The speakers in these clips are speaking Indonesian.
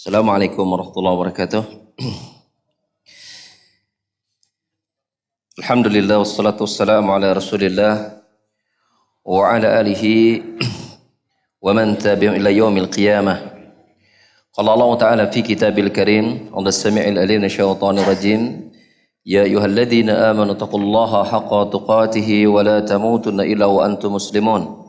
Assalamualaikum warahmatullahi wabarakatuh. Alhamdulillah wassalatu wassalamu ala Rasulillah wa ala alihi wa man tabi'ahum ila yaumil qiyamah. Qala Allah Ta'ala fi kitabil karim, Allah sami'il alim minasyaitonir rajim. Ya ayyuhalladzina amanu taqullaha haqqa tuqatih wa la tamutunna illa wa antum muslimun.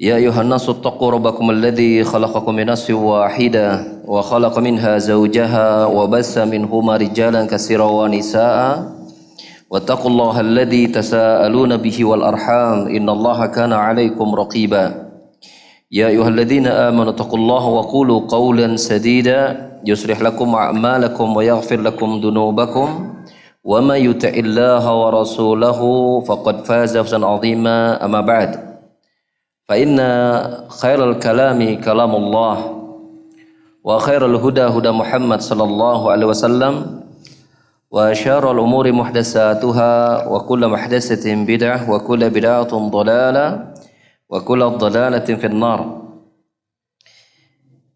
يا أيها الناس اتقوا ربكم الذي خلقكم من نفس واحدة وخلق منها زوجها وبث منهما رجالا كثيرا ونساء واتقوا الله الذي تساءلون به والأرحام إن الله كان عليكم رقيبا يا أيها الذين آمنوا اتقوا الله وقولوا قولا سديدا يصلح لكم أعمالكم ويغفر لكم ذنوبكم وما يطع الله ورسوله فقد فاز فوزا عظيما أما بعد فإن خير الكلام كلام الله وخير الهدى هدى محمد صلى الله عليه وسلم وشر الأمور محدثاتها وكل محدثة بدعة وكل بدعة ضلالة وكل ضلالة في النار.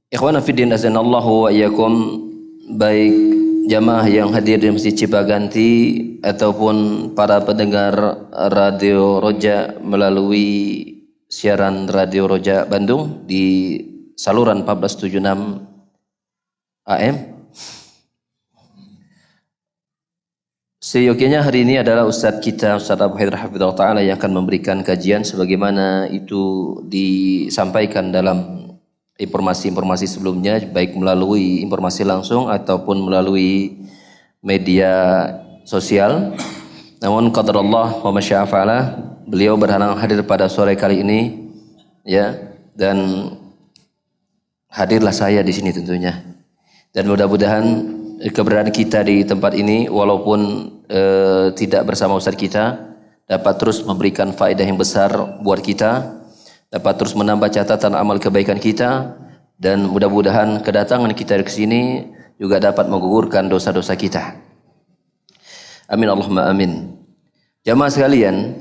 Ikhwana fiddin azanallahu wa iyyakum, baik jamaah yang hadir di Masjid Cipaganti ataupun para pendengar Radio Roja melalui siaran Radio Roja Bandung di saluran 1476 AM. Seyogianya hari ini adalah Ustadz kita, Ustadz Abu Haider Hafidhahullah Ta'ala, yang akan memberikan kajian sebagaimana itu disampaikan dalam informasi-informasi sebelumnya, baik melalui informasi langsung ataupun melalui media sosial. Namun qadarullah wa masya'a fa'ala, beliau berhalangan hadir pada sore kali ini, ya, dan hadirlah saya di sini tentunya. Dan mudah-mudahan keberadaan kita di tempat ini, walaupun tidak bersama Ustaz kita, dapat terus memberikan faedah yang besar buat kita, dapat terus menambah catatan amal kebaikan kita, dan mudah-mudahan kedatangan kita ke sini juga dapat menggugurkan dosa-dosa kita. Amin Allahumma amin. Jamaah sekalian,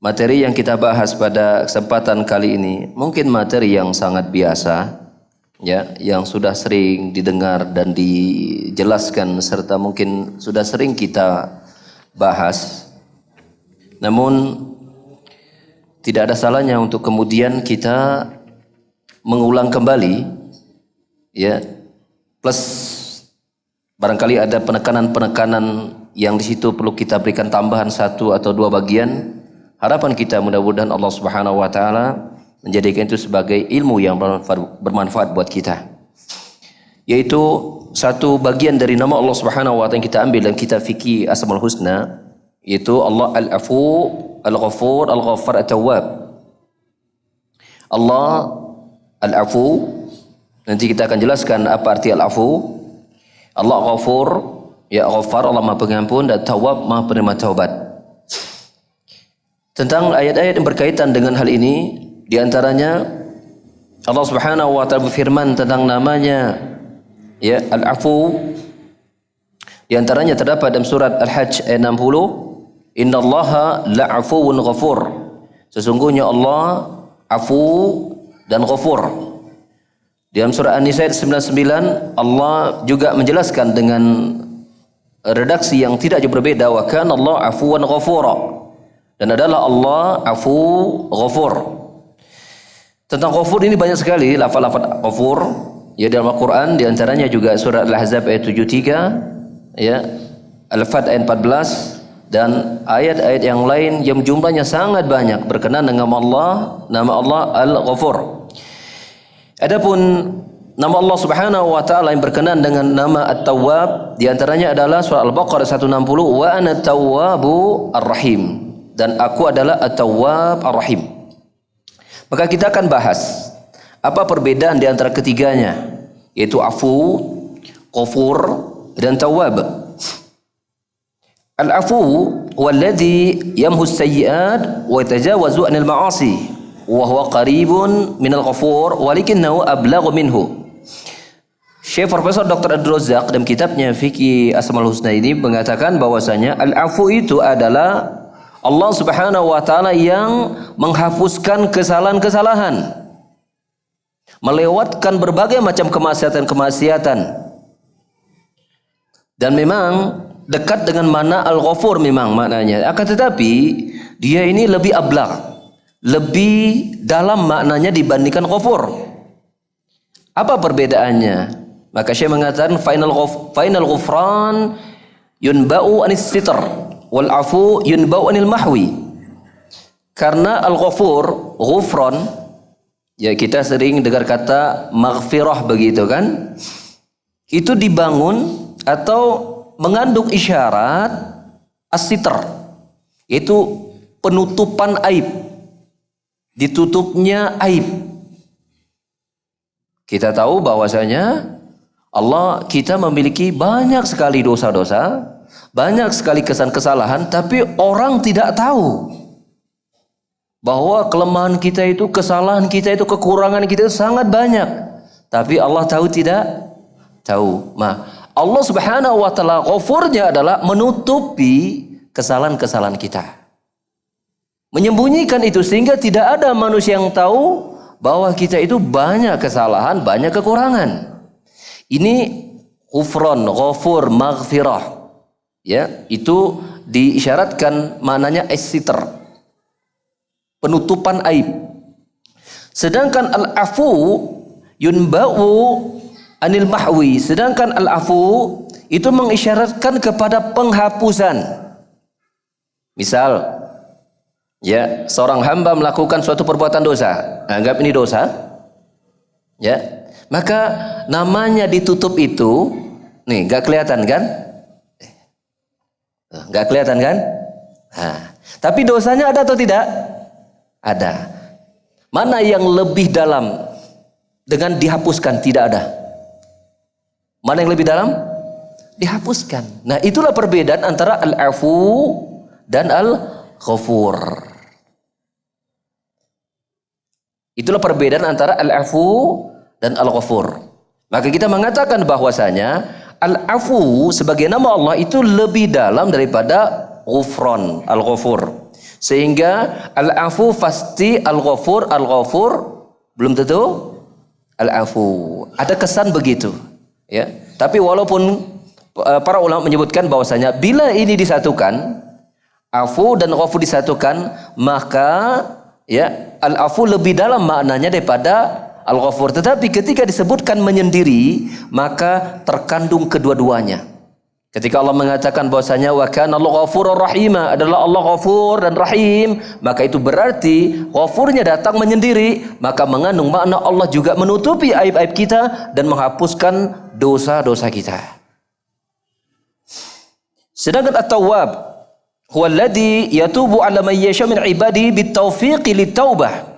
materi yang kita bahas pada kesempatan kali ini mungkin materi yang sangat biasa, ya, yang sudah sering didengar dan dijelaskan serta mungkin sudah sering kita bahas. Namun tidak ada salahnya untuk kemudian kita mengulang kembali, ya, plus barangkali ada penekanan-penekanan yang di situ perlu kita berikan tambahan satu atau dua bagian. Harapan kita mudah-mudahan Allah Subhanahu wa taala menjadikan itu sebagai ilmu yang bermanfaat buat kita. Yaitu satu bagian dari nama Allah Subhanahu wa taala yang kita ambil dalam kitab fikih Asmaul Husna, yaitu Allah Al-Afu, Al-Ghafur, Al-Ghaffar, At-Tawwab. Allah Al-Afu, nanti kita akan jelaskan apa arti Al-Afu. Allah Ghafur, ya Ghaffar, Allah Maha Pengampun, dan Tawwab, Maha Penerima Taubat. Tentang ayat-ayat yang berkaitan dengan hal ini, di antaranya Allah Subhanahu wa taala berfirman tentang namanya, ya, Al-Afu. Di antaranya terdapat dalam surat Al-Hajj ayat 60, innallaha la'afuwun ghafur. Sesungguhnya Allah afu dan ghafur. Dalam surah An-Nisa ayat 99, Allah juga menjelaskan dengan redaksi yang tidak jauh berbeda, wa kana Allah afuwan ghafura, dan adalah Allah afu ghafur. Tentang ghafur ini banyak sekali lafaz-lafaz ghafur, ya, dalam Al-Quran. Di antaranya juga surah Al-Ahzab ayat 73, ya, Al-Fat ayat 14, dan ayat-ayat yang lain yang jumlahnya sangat banyak berkenaan dengan nama Allah Al-Ghafur. Adapun nama Allah Subhanahu wa taala yang berkenaan dengan nama At-Tawwab, di antaranya adalah surah Al-Baqarah 160, wa ana tawwabu ar-rahim, dan aku adalah At-Tawwab ar-Rahim. Maka kita akan bahas apa perbedaan di antara ketiganya, yaitu afu, ghafur, dan tawwab. Al-afu walladhi yamhu as-sayyi'at wa yatajawazu 'anil ma'asi wa huwa qaribun minal ghafur walakinnahu ablaghu minhu. Syekh Profesor Dr. Abdul Razak dalam kitabnya Fikih Asmaul Husna ini mengatakan bahwasanya al-afu itu adalah Allah Subhanahu wa taala yang menghapuskan kesalahan-kesalahan. melewatkan berbagai macam kemaksiatan-kemaksiatan. Dan memang dekat dengan makna Al-Ghafur memang maknanya. Akan tetapi dia ini lebih ablaq, lebih dalam maknanya dibandingkan Ghafur. Apa perbedaannya? Maka Syekh mengatakan final ghufran yunba'u anis sitr wal afu yunba'u anil mahwi. Karena Al-Ghafur, ghufran, ya kita sering dengar kata maghfirah begitu kan? Itu dibangun atau mengandung isyarat as-sitr, itu penutupan aib, ditutupnya aib. Kita tahu bahwasanya kita memiliki banyak sekali dosa-dosa, banyak sekali kesalahan, tapi orang tidak tahu bahwa kelemahan kita itu, kesalahan kita itu, kekurangan kita itu sangat banyak. Tapi Allah tahu tidak? Tahu. Nah, Allah Subhanahu wa taala Ghafurnya adalah menutupi kesalahan-kesalahan kita. Menyembunyikan itu sehingga tidak ada manusia yang tahu bahwa kita itu banyak kesalahan, banyak kekurangan. Ini ghufran, ghafur, maghfirah. Ya, itu diisyaratkan maknanya as-sitr, penutupan aib. Sedangkan al-afu yunba'u anil mahwi, sedangkan al-afu itu mengisyaratkan kepada penghapusan. Misal, ya, seorang hamba melakukan suatu perbuatan dosa, anggap ini dosa, ya, maka namanya ditutup itu, nih, nggak kelihatan kan? Nggak kelihatan kan? Nah, tapi dosanya ada atau tidak? Ada. Mana yang lebih dalam dengan dihapuskan? Tidak ada. Mana yang lebih dalam? Dihapuskan. Nah, itulah perbedaan antara al-afu dan al-ghafur. Itulah perbedaan antara al-afu dan al-ghafur. Maka kita mengatakan bahwasanya al-afu sebagai nama Allah itu lebih dalam daripada ghufran, al-ghafur. Sehingga al-afu pasti al-ghafur belum tentu al-afu. Ada kesan begitu. Ya, tapi walaupun para ulama menyebutkan bahwasanya bila ini disatukan, afu dan ghafur disatukan, maka ya al-afu lebih dalam maknanya daripada al-ghafur. Tetapi ketika disebutkan menyendiri, maka terkandung kedua-duanya. Ketika Allah mengatakan bahwasanya wa kana Allahu ghafurur rahima, adalah Allah ghafur dan rahim, maka itu berarti ghafurnya datang menyendiri, maka mengandung makna Allah juga menutupi aib-aib kita dan menghapuskan dosa-dosa kita. Sedangkan at-tawwab huwa alladhi yatubu ala man yasha min ibadihi bitaufiqi litaubah.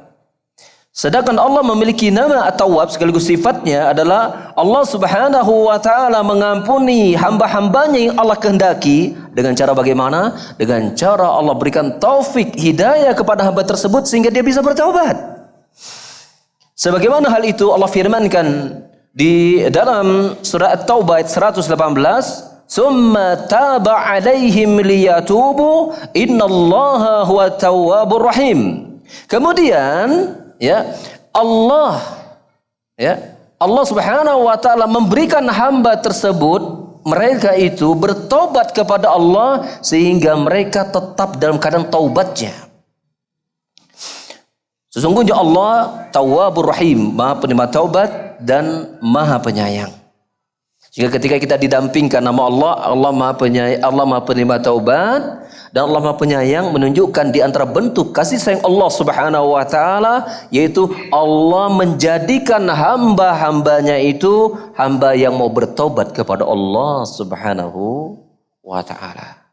Sedangkan Allah memiliki nama at-tawwab, sekaligus sifatnya adalah Allah Subhanahu wa taala mengampuni hamba-hambanya yang Allah kehendaki. Dengan cara bagaimana? Dengan cara Allah berikan taufik, hidayah kepada hamba tersebut sehingga dia bisa bertaubat. Sebagaimana hal itu Allah firmankan di dalam surah At-Taubah ayat 118, "Summa taba 'alaihim liyatubu innallaha huwa tawwabur rahim." Kemudian Allah Subhanahu wa taala memberikan hamba tersebut, mereka itu bertobat kepada Allah sehingga mereka tetap dalam keadaan taubatnya. Sesungguhnya Allah Tawwabur Rahim, Maha penerima taubat dan Maha penyayang. Jika ketika kita didampingkan nama Allah, Allah Maha penyayang, Allah Maha penerima taubat dan Allah Maha penyayang, menunjukkan di antara bentuk kasih sayang Allah Subhanahu wa taala yaitu Allah menjadikan hamba-hambanya itu hamba yang mau bertobat kepada Allah Subhanahu wa taala.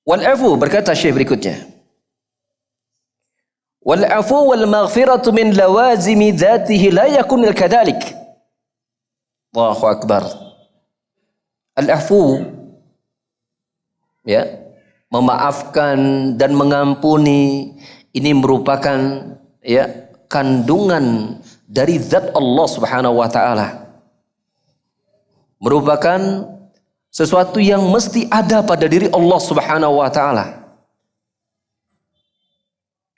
Wal-afu, berkata Syekh berikutnya, wal-afu wal maghfiratu min lawazimi dzatihi la yakun kadhalik. Allahu akbar. Al-afu, ya, memaafkan dan mengampuni, ini merupakan ya kandungan dari zat Allah Subhanahu wa taala. Merupakan sesuatu yang mesti ada pada diri Allah Subhanahu wa taala.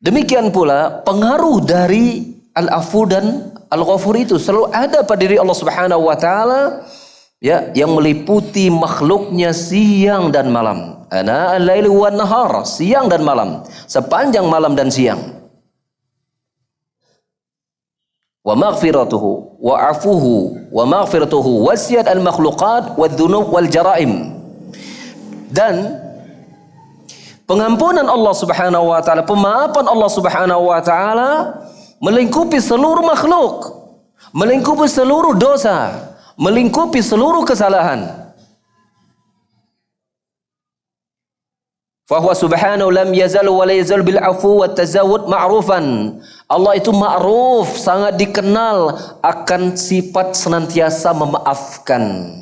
Demikian pula pengaruh dari al-afu dan al-ghafur itu selalu ada pada diri Allah Subhanahu wa taala, ya, yang meliputi makhluknya siang dan malam. Ana al-laili wan nahar, siang dan malam, sepanjang malam dan siang. Wa maghfiratuhu wa afuhu wa maghfiratuhu wasiyat al-makhluqat wadh-dhunub wal jaraim. Dan pengampunan Allah Subhanahu wa taala, pemaafan Allah Subhanahu wa taala melingkupi seluruh makhluk, melingkupi seluruh dosa, melingkupi seluruh kesalahan. Fahuwa subhanahu lam yazalu wa la yazal bil afu wat tazawud ma'rufan. Allah itu ma'ruf, sangat dikenal akan sifat senantiasa memaafkan.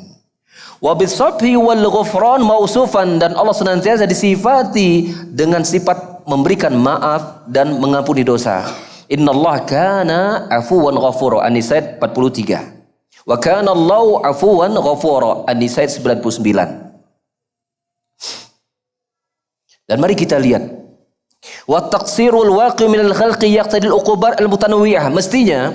Wa bisabhi wal ghufran mausufan, dan Allah senantiasa disifati dengan sifat memberikan maaf dan mengampuni dosa. Innallaha kana afuwan ghafura, An-Nisa 43. Wa kana Allahu afuwan ghafura, An-Nisa 99. Dan mari kita lihat, wa taqsirul waqi' minal khalqi yaqtadil uqubat al-mutanawwi'ah. Mestinya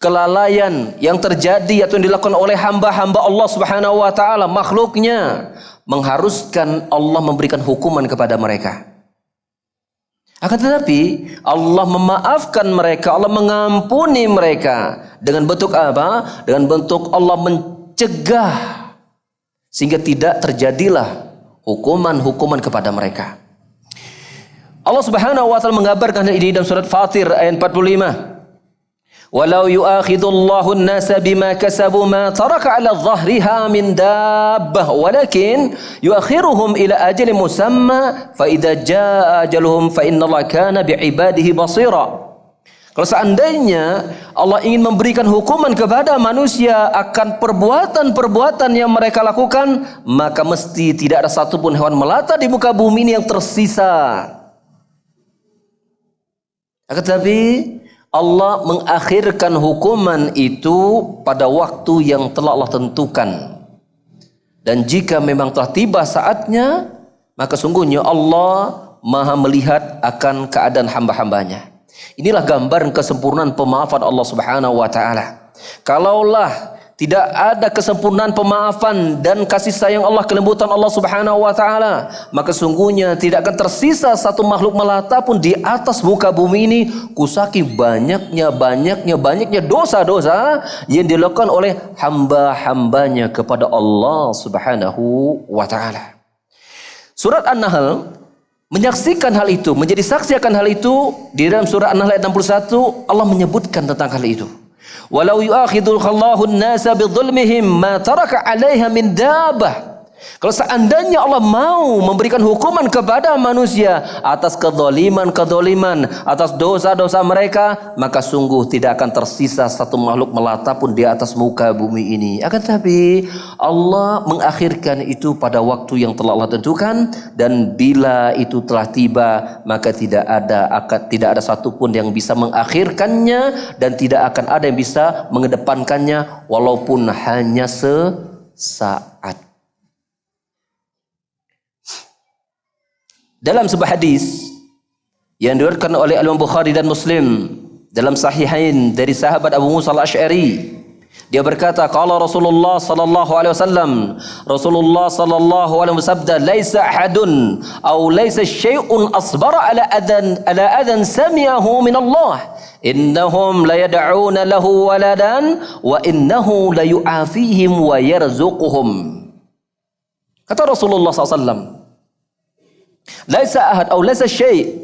kelalaian yang terjadi atau yang dilakukan oleh hamba-hamba Allah Subhanahu wa taala, makhluknya, mengharuskan Allah memberikan hukuman kepada mereka. Akan tetapi Allah memaafkan mereka, Allah mengampuni mereka dengan bentuk apa? Dengan bentuk Allah mencegah sehingga tidak terjadilah hukuman-hukuman kepada mereka. Allah Subhanahu wa taala mengabarkan hal ini dalam surat Fatir ayat 45. Walau yu'akhidullahu an-nasa bima kasabu ma taraka 'ala dhahriha min dabbah walakin yu'akhiruhum ila ajalin musamma fa idza jaa ajaluhum fa innallaha kana bi'ibadihi basira. Kalau seandainya Allah ingin memberikan hukuman kepada manusia akan perbuatan-perbuatan yang mereka lakukan, maka mesti tidak ada satupun hewan melata di muka bumi ini yang tersisa. Tetapi Allah mengakhirkan hukuman itu pada waktu yang telah Allah tentukan. Dan jika memang telah tiba saatnya, maka sungguhnya Allah Maha melihat akan keadaan hamba-hambanya. Inilah gambaran kesempurnaan pemaafan Allah Subhanahu wa taala. Kalaulah tidak ada kesempurnaan pemaafan dan kasih sayang Allah, kelembutan Allah Subhanahu wa taala, maka sungguhnya tidak akan tersisa satu makhluk melata pun di atas muka bumi ini, kusaki banyaknya dosa-dosa yang dilakukan oleh hamba-hambanya kepada Allah Subhanahu wa taala. Surat An-Nahl menyaksikan hal itu, menjadi saksi akan hal itu. Di dalam surah An-Nahl ayat 61 Allah menyebutkan tentang hal itu. Walau yu'akhidullahu an-nasa bidzulmihim ma taraka 'alaiha min dabbah. Kalau seandainya Allah mau memberikan hukuman kepada manusia atas kezaliman, atas dosa-dosa mereka, maka sungguh tidak akan tersisa satu makhluk melata pun di atas muka bumi ini. Akan tetapi Allah mengakhirkan itu pada waktu yang telah Allah tentukan, dan bila itu telah tiba, maka tidak ada satupun yang bisa mengakhirkannya, dan tidak akan ada yang bisa mengedepankannya walaupun hanya sesaat. Dalam sebuah hadis yang diriwayatkan oleh Imam Bukhari dan Muslim dalam sahihain dari sahabat Abu Musa al-Asy'ari, dia berkata, qala Rasulullah sallallahu alaihi wasallam, Rasulullah sallallahu alaihi wasallam bersabda, laisa ahadun aw laisa syai'un asbara ala adan sami'ahu min Allah, innahum la yad'una lahu waladan wa innahu la yu'afihim wa yarzuquhum. Kata Rasulullah sallallahu alaihi wasallam, laisa ahad atau laisa syai',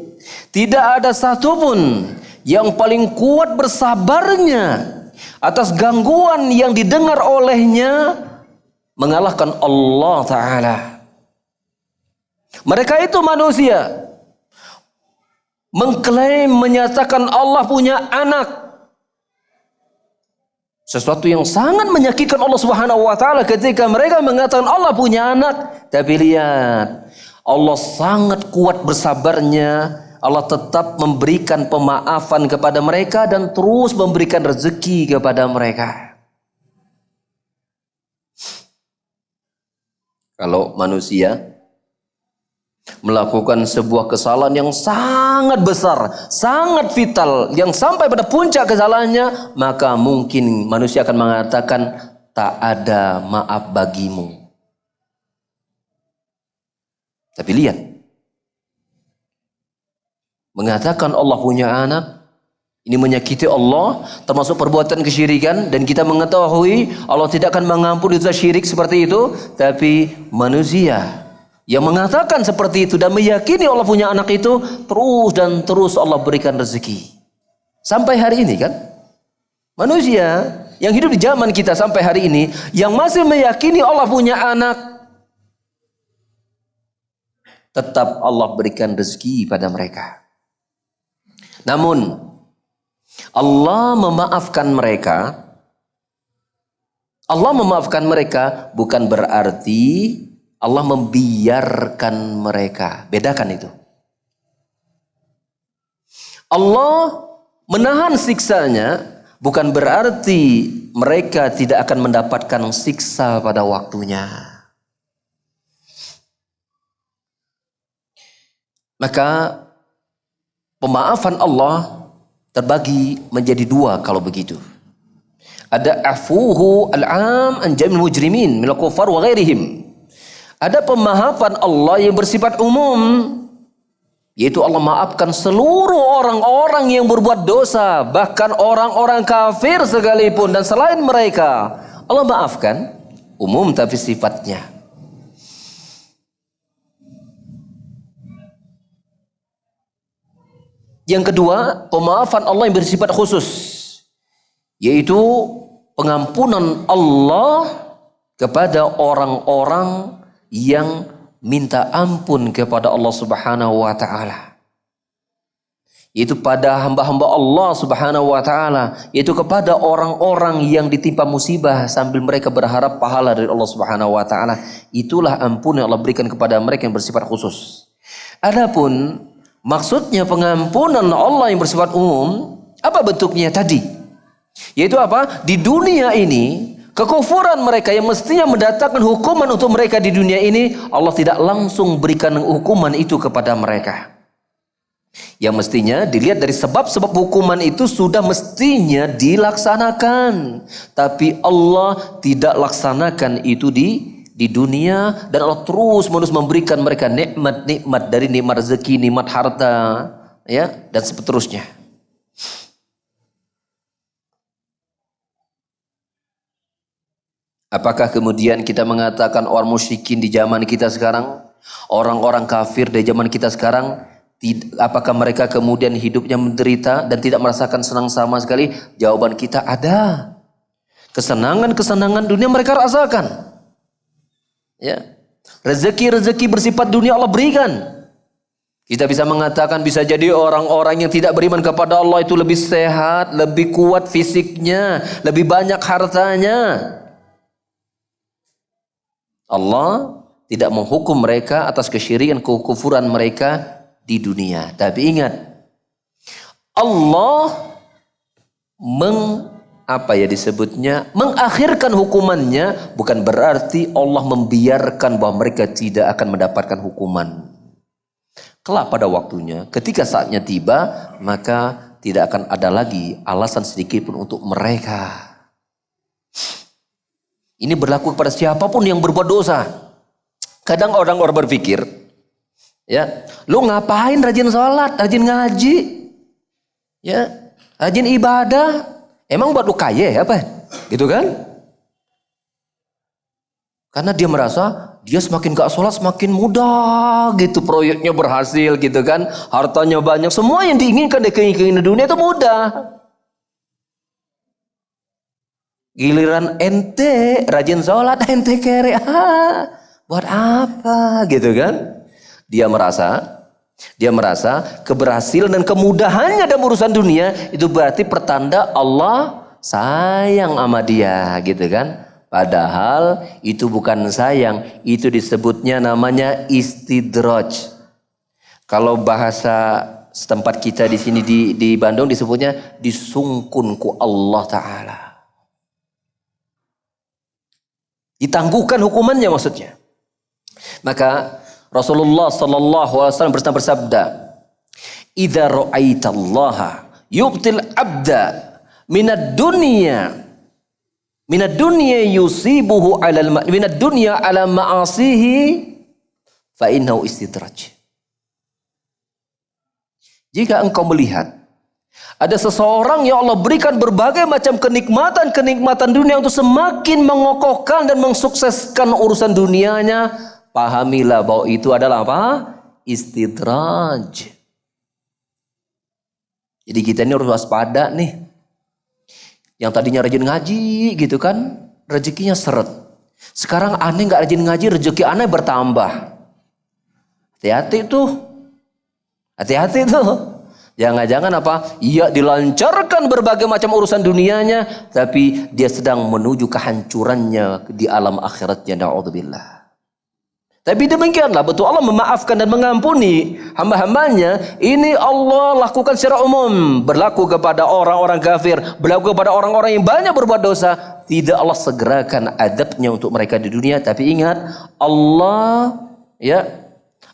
tidak ada satupun yang paling kuat bersabarnya atas gangguan yang didengar olehnya mengalahkan Allah Ta'ala. Mereka itu manusia mengklaim, menyatakan Allah punya anak, sesuatu yang sangat menyakitkan Allah Subhanahu wa taala ketika mereka mengatakan Allah punya anak. Tapi lihat, Allah sangat kuat bersabarnya. Allah tetap memberikan pemaafan kepada mereka dan terus memberikan rezeki kepada mereka. Kalau manusia melakukan sebuah kesalahan yang sangat besar, sangat vital, yang sampai pada puncak kesalahannya, maka mungkin manusia akan mengatakan tak ada maaf bagimu. Tapi lihat, mengatakan Allah punya anak, ini menyakiti Allah, termasuk perbuatan kesyirikan, dan kita mengetahui Allah tidak akan mengampuni dosa syirik seperti itu. Tapi manusia yang mengatakan seperti itu dan meyakini Allah punya anak itu, terus dan terus Allah berikan rezeki. Sampai hari ini kan, manusia yang hidup di zaman kita sampai hari ini, yang masih meyakini Allah punya anak, tetap Allah berikan rezeki pada mereka. Namun Allah memaafkan mereka bukan berarti Allah membiarkan mereka. Bedakan itu. Allah menahan siksanya bukan berarti mereka tidak akan mendapatkan siksa pada waktunya. Maka pemaafan Allah terbagi menjadi dua kalau begitu. Ada afuhu al-am an jamil mujrimin minal kufar wa ghairihim. Ada pemaafan Allah yang bersifat umum, yaitu Allah maafkan seluruh orang-orang yang berbuat dosa, bahkan orang-orang kafir sekalipun dan selain mereka. Allah maafkan, umum tapi sifatnya. Yang kedua, pemaafan Allah yang bersifat khusus, yaitu pengampunan Allah kepada orang-orang yang minta ampun kepada Allah Subhanahu wa taala. Yaitu pada hamba-hamba Allah Subhanahu wa taala, yaitu kepada orang-orang yang ditimpa musibah sambil mereka berharap pahala dari Allah Subhanahu wa taala. Itulah ampun yang Allah berikan kepada mereka yang bersifat khusus. Adapun maksudnya pengampunan Allah yang bersifat umum, apa bentuknya tadi? Yaitu apa? Di dunia ini, kekufuran mereka yang mestinya mendatangkan hukuman untuk mereka di dunia ini, Allah tidak langsung berikan hukuman itu kepada mereka. Yang mestinya dilihat dari sebab-sebab hukuman itu sudah mestinya dilaksanakan. Tapi Allah tidak laksanakan itu di dunia, dan Allah terus menerus memberikan mereka nikmat-nikmat, dari nikmat rezeki, nikmat harta, ya, dan seterusnya. Apakah kemudian kita mengatakan orang musyrikin di zaman kita sekarang, orang-orang kafir di zaman kita sekarang, apakah mereka kemudian hidupnya menderita dan tidak merasakan senang sama sekali? Jawaban kita ada. Kesenangan-kesenangan dunia mereka rasakan. Ya, rezeki-rezeki bersifat dunia Allah berikan. Kita bisa mengatakan bisa jadi orang-orang yang tidak beriman kepada Allah itu lebih sehat, lebih kuat fisiknya, lebih banyak hartanya. Allah tidak menghukum mereka atas kesyirikan, kekufuran mereka di dunia. Tapi ingat, Allah mengakhirkan hukumannya bukan berarti Allah membiarkan bahwa mereka tidak akan mendapatkan hukuman. Kelak pada waktunya, ketika saatnya tiba, maka tidak akan ada lagi alasan sedikit pun untuk mereka. Ini berlaku kepada siapapun yang berbuat dosa. Kadang orang-orang berpikir, ya, lu ngapain rajin sholat, rajin ngaji, ya, rajin ibadah, emang buat lu kaya apa? Gitu kan? Karena dia merasa dia semakin gak sholat semakin mudah gitu, proyeknya berhasil gitu kan, hartanya banyak, semua yang diinginkan dari keinginan dunia itu mudah. Giliran ente rajin sholat, ente kere, buat apa gitu kan? Dia merasa keberhasilan dan kemudahannya dalam urusan dunia itu berarti pertanda Allah sayang sama dia gitu kan? Padahal itu bukan sayang, itu disebutnya namanya istidraj. Kalau bahasa setempat kita di sini di Bandung disebutnya disungkun ku Allah Ta'ala. Ditangguhkan hukumannya maksudnya. Maka Rasulullah sallallahu alaihi wasallam bersabda, "Idza ra'aitallaha yubtil abda minad dunya yusibuhu minad dunya ala ma'asihi fa innahu istidraj." Jika engkau melihat ada seseorang yang Allah berikan berbagai macam kenikmatan dunia untuk semakin mengokohkan dan mensukseskan urusan dunianya, pahamilah bahwa itu adalah apa? Istidraj. Jadi kita ini harus waspada nih. Yang tadinya rajin ngaji gitu kan, rezekinya seret. Sekarang aneh nggak rajin ngaji, rezeki aneh bertambah. Hati-hati tuh. Hati-hati tuh. Jangan-jangan apa? Ia dilancarkan berbagai macam urusan dunianya, tapi dia sedang menuju kehancurannya di alam akhiratnya. Na'udzubillah. Tapi demikianlah, betul Allah memaafkan dan mengampuni hamba-hambanya. Ini Allah lakukan secara umum. Berlaku kepada orang-orang kafir, berlaku kepada orang-orang yang banyak berbuat dosa. Tidak Allah segerakan adabnya untuk mereka di dunia. Tapi ingat, Allah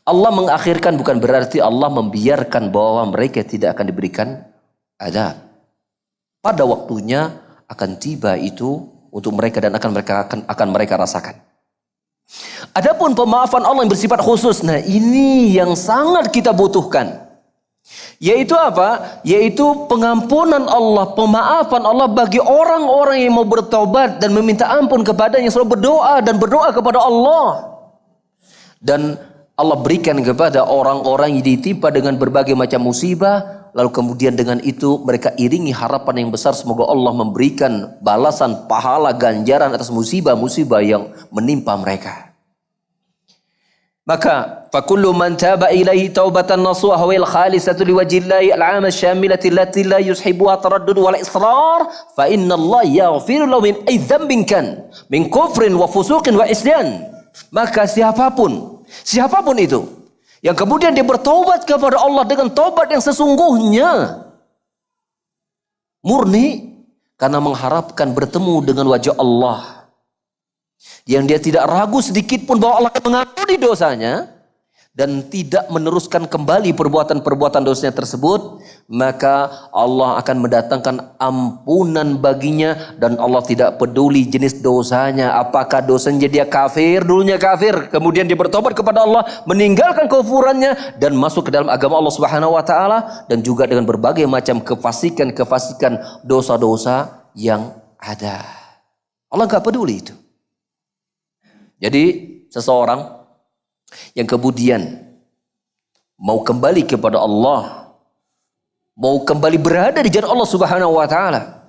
mengakhirkan bukan berarti Allah membiarkan bahwa mereka tidak akan diberikan adab. Pada waktunya akan tiba itu untuk mereka dan akan mereka rasakan. Adapun pemaafan Allah yang bersifat khusus, nah ini yang sangat kita butuhkan. Yaitu apa? Yaitu pengampunan Allah, pemaafan Allah bagi orang-orang yang mau bertobat dan meminta ampun kepadanya, selalu berdoa kepada Allah. Dan Allah berikan kepada orang-orang yang ditimpa dengan berbagai macam musibah, lalu kemudian dengan itu mereka iringi harapan yang besar semoga Allah memberikan balasan pahala ganjaran atas musibah-musibah yang menimpa mereka. Maka fakullu man taba ilaihi taubatan nasuha wal khalisatu liwajhillahi al-'ama syamilati allati la yushibuha taraddud wal israr fa inna Allah yaghfiru lahu min ay dzambin kan min kufrin wa fusuqin wa isyan. Maka siapapun itu yang kemudian dia bertobat kepada Allah dengan tobat yang sesungguhnya murni karena mengharapkan bertemu dengan wajah Allah, yang dia tidak ragu sedikit pun bahwa Allah akan mengampuni dosanya dan tidak meneruskan kembali perbuatan-perbuatan dosanya tersebut, maka Allah akan mendatangkan ampunan baginya dan Allah tidak peduli jenis dosanya. Apakah dosanya dia kafir, dulunya kafir, kemudian dia bertobat kepada Allah, meninggalkan kekufurannya dan masuk ke dalam agama Allah Subhanahu wa taala, dan juga dengan berbagai macam kefasikan dosa-dosa yang ada. Allah enggak peduli itu. Jadi seseorang yang kemudian mau kembali kepada Allah, mau kembali berada di jalan Allah Subhanahu wa taala,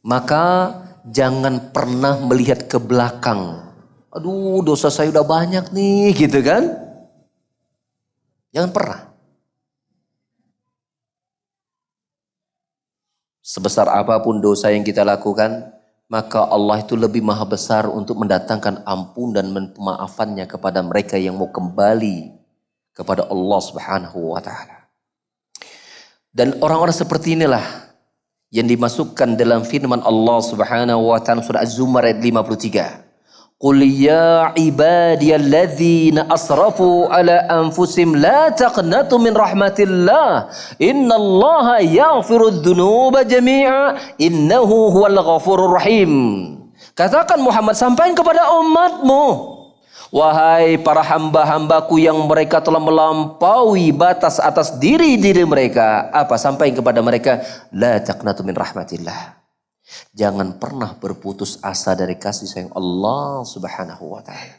maka jangan pernah melihat ke belakang. Aduh, dosa saya udah banyak nih, gitu kan? Jangan pernah. Sebesar apapun dosa yang kita lakukan, maka Allah itu lebih maha besar untuk mendatangkan ampun dan pemaafannya kepada mereka yang mau kembali kepada Allah Subhanahu wa taala. Dan orang-orang seperti inilah yang dimasukkan dalam firman Allah Subhanahu wa taala surah Az-Zumar ayat 53. Qul ya ibadiyalladzina asrafu ala anfusihim la taqnatu min rahmatillah innallaha yaghfirudz dzunuba jami'a innahu huwal ghafurur rahim. Katakan Muhammad, sampaikan kepada umatmu, wahai para hamba-hambaku yang mereka telah melampaui batas atas diri-diri mereka. Apa? Sampaikan kepada mereka, la taqnatu min rahmatillah. Jangan pernah berputus asa dari kasih sayang Allah Subhanahu wa taala.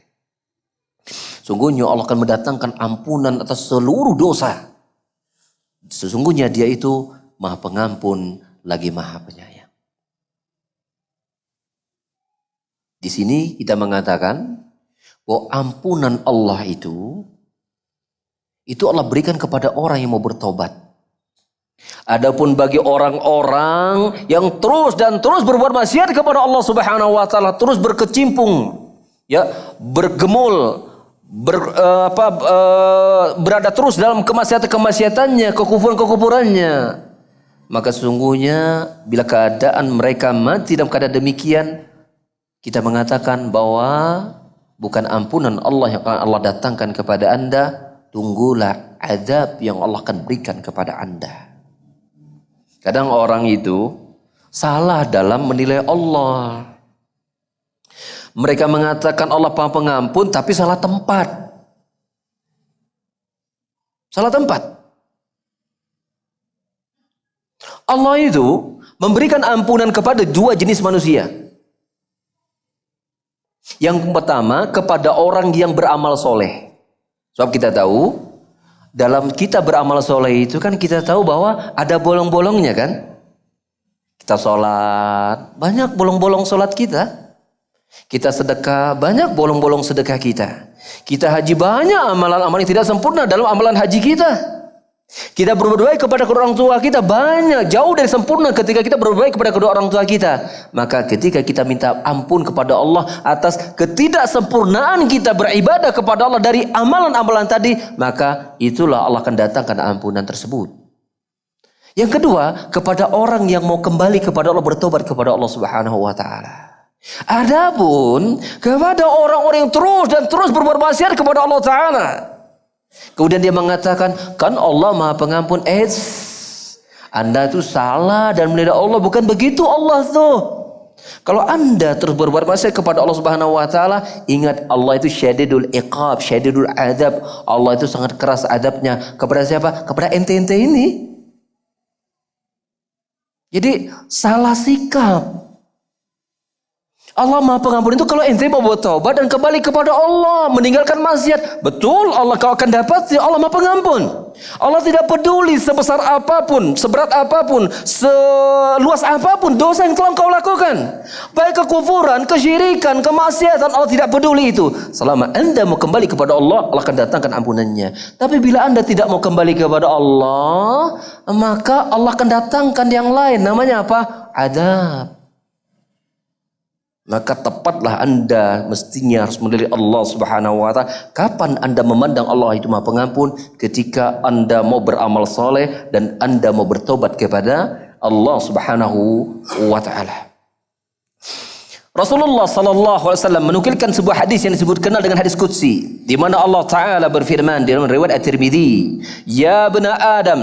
Sungguhnya Allah akan mendatangkan ampunan atas seluruh dosa. Sesungguhnya Dia itu Maha Pengampun lagi Maha Penyayang. Di sini kita mengatakan bahwa ampunan Allah itu Allah berikan kepada orang yang mau bertobat. Adapun bagi orang-orang yang terus berbuat maksiat kepada Allah Subhanahu wa taala, terus berkecimpung, bergemul, berada terus dalam kemaksiatannya, kekufurannya, maka sesungguhnya bila keadaan mereka mati dalam keadaan demikian, kita mengatakan bahwa bukan ampunan Allah yang akan Allah datangkan kepada Anda, tunggulah azab yang Allah akan berikan kepada Anda. Kadang orang itu salah dalam menilai Allah. Mereka mengatakan Allah Maha Pengampun tapi salah tempat. Salah tempat. Allah itu memberikan ampunan kepada dua jenis manusia. Yang pertama kepada orang yang beramal soleh. Sebab kita tahu dalam kita beramal soleh itu kan kita tahu bahwa ada bolong-bolongnya kan. Kita sholat, banyak bolong-bolong sholat kita. Kita sedekah, banyak bolong-bolong sedekah kita. Kita haji, banyak amalan-amalan yang tidak sempurna dalam amalan haji kita. Kita berbuat baik kepada kedua orang tua kita, banyak, jauh dari sempurna ketika kita berbuat baik kepada kedua orang tua kita. Maka ketika kita minta ampun kepada Allah atas ketidaksempurnaan kita beribadah kepada Allah dari amalan-amalan tadi, maka itulah Allah akan datangkan ampunan tersebut. Yang kedua, kepada orang yang mau kembali kepada Allah, bertobat kepada Allah Subhanahu wa taala. Adapun kepada orang-orang yang terus dan terus berbuat maksiat kepada Allah Ta'ala, kemudian dia mengatakan, kan Allah Maha Pengampun. Anda itu salah dan menilai Allah bukan begitu Allah tuh. Kalau Anda terus berbuat maksiat kepada Allah Subhanahu wa taala, ingat Allah itu syadidul iqab, syadidul adab. Allah itu sangat keras adabnya kepada siapa? Kepada ente-ente ini. Jadi salah sikap. Allah Maha Pengampun itu kalau ente mau bertobat dan kembali kepada Allah, meninggalkan maksiat, betul Allah kau akan dapat, Allah Maha Pengampun. Allah tidak peduli sebesar apapun, seberat apapun, seluas apapun dosa yang telah kau lakukan. Baik kekufuran, kesyirikan, kemaksiatan, Allah tidak peduli itu. Selama Anda mau kembali kepada Allah, Allah akan datangkan ampunannya. Tapi bila Anda tidak mau kembali kepada Allah, maka Allah akan datangkan yang lain. Namanya apa? Adab. Maka tepatlah Anda mestinya harus melihat Allah Subhanahu wa taala. Kapan Anda memandang Allah itu Maha Pengampun? Ketika Anda mau beramal soleh dan Anda mau bertobat kepada Allah Subhanahu wa taala. Rasulullah sallallahu alaihi wasallam menukilkan sebuah hadis yang disebut kenal dengan hadis qudsi, di mana Allah taala berfirman dalam riwayat At-Tirmidzi, "Ya bani Adam,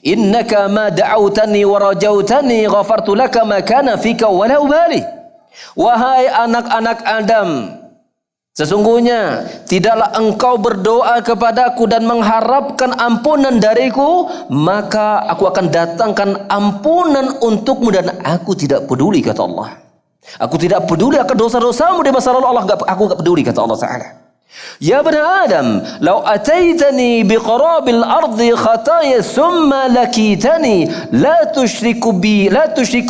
innaka ma da'awtani wa rajautani ghafartu laka ma kana fika wa la ubali." Wahai anak-anak Adam, sesungguhnya tidaklah engkau berdoa kepadaku dan mengharapkan ampunan dariku, maka aku akan datangkan ampunan untukmu dan aku tidak peduli, kata Allah. Aku tidak peduli akan dosa-dosamu di masa lalu, aku enggak peduli, kata Allah Ta'ala. Ya bani Adam, law ataitani biqarabil ardi khataya thumma lakitani la tusyriku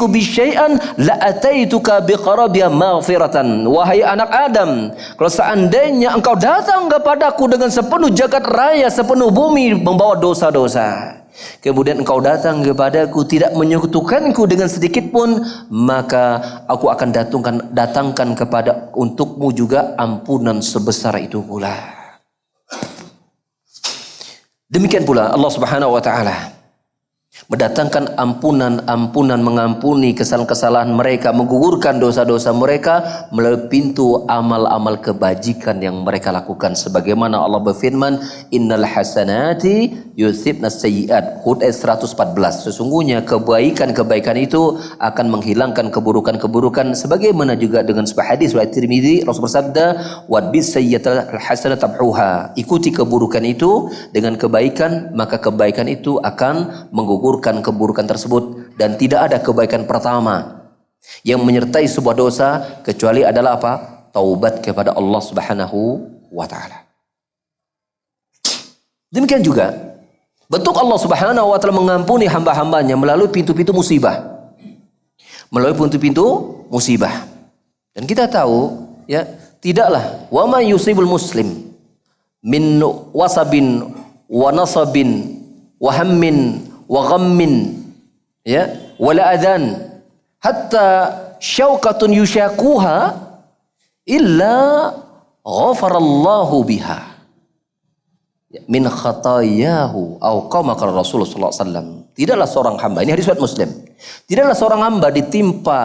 bi syai'an la ataituka biqarabiha maghfiratan. Wahai anak Adam, kalau seandainya engkau datang kepadaku dengan sepenuh jagat raya, sepenuh bumi membawa dosa-dosa, kemudian engkau datang kepadaku tidak menyekutukanku dengan sedikit pun, maka aku akan datangkan kepada untukmu juga ampunan sebesar itu pula. Demikian pula Allah Subhanahu wa taala mendatangkan ampunan, mengampuni kesalahan-kesalahan mereka, menggugurkan dosa-dosa mereka melalui pintu amal-amal kebajikan yang mereka lakukan. Sebagaimana Allah berfirman, "Innal hasanati yuzhibnas sayyi'at." Hud ayat 114. Sesungguhnya kebaikan-kebaikan itu akan menghilangkan keburukan-keburukan. Sebagaimana juga dengan sebuah hadis riwayat Tirmidzi, Rasul bersabda, "Wadbis sayyi'atal hasanata tamhuha." Ikuti keburukan itu dengan kebaikan, maka kebaikan itu akan menggugurkan keburukan tersebut. Dan tidak ada kebaikan pertama yang menyertai sebuah dosa kecuali adalah apa? Taubat kepada Allah Subhanahu wa taala. Demikian juga bentuk Allah Subhanahu wa taala mengampuni hamba-hambanya melalui pintu-pintu musibah. Melalui pintu-pintu musibah. Dan kita tahu, ya, tidaklah wa ma yusibul muslim min wasabin wa nasabin wa hammin wa ghammin, ya, wala adhan hatta syaukatun yushakuha illa ghafarallahu biha min khatayahu au qama qala Rasulullah sallallahu alaihi wasallam. Tidaklah seorang hamba, ini hadis riwayat Muslim, tidaklah seorang hamba ditimpa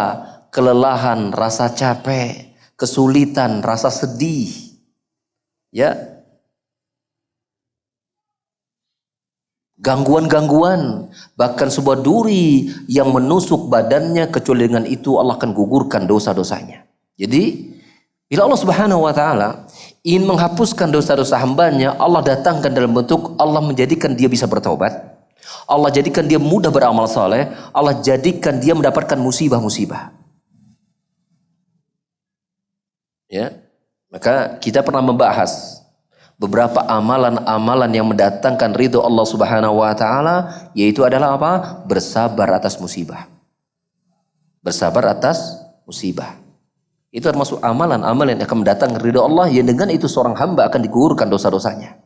kelelahan, rasa capek, kesulitan, rasa sedih, Ya, gangguan-gangguan, bahkan sebuah duri yang menusuk badannya, kecuali dengan itu Allah akan gugurkan dosa-dosanya. Jadi bila Allah Subhanahu wa taala ingin menghapuskan dosa-dosa hambanya, Allah datangkan dalam bentuk Allah menjadikan dia bisa bertobat. Allah jadikan dia mudah beramal saleh. Allah jadikan dia mendapatkan musibah-musibah. Ya, maka kita pernah membahas beberapa amalan-amalan yang mendatangkan ridho Allah Subhanahu wa taala, yaitu adalah apa? Bersabar atas musibah. Bersabar atas musibah. Itu termasuk amalan-amalan yang akan mendatangkan ridho Allah, yang dengan itu seorang hamba akan digugurkan dosa-dosanya.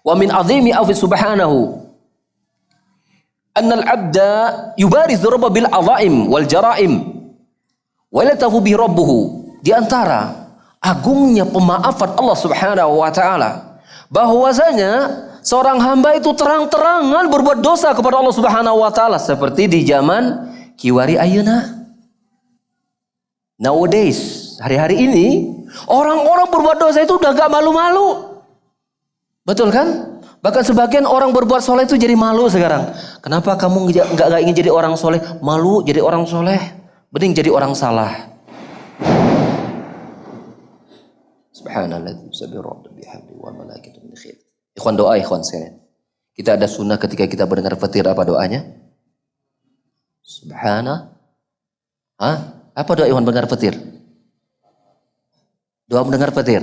Wa min azimi afi subhanahu annal abda yubariz rabba bil azaim wal jaraim wa la tahu bi rabbuhu. Di antara agungnya pemaafan Allah Subhanahu wa taala, bahwasanya seorang hamba itu terang-terangan berbuat dosa kepada Allah Subhanahu wa taala, seperti di zaman kiwari ayeuna. Nowadays, hari-hari ini orang-orang berbuat dosa itu udah gak malu-malu. Betul kan? Bahkan sebagian orang berbuat soleh itu jadi malu sekarang. Kenapa kamu gak ingin jadi orang soleh? Malu jadi orang soleh, mending jadi orang salah. Subhanallah bihamdi wa malaikatu min khair. Ikhwan, doa ikhwan sekalian. Kita ada sunnah ketika kita mendengar petir, apa doanya? Apa doa ikhwan mendengar petir? Doa mendengar petir.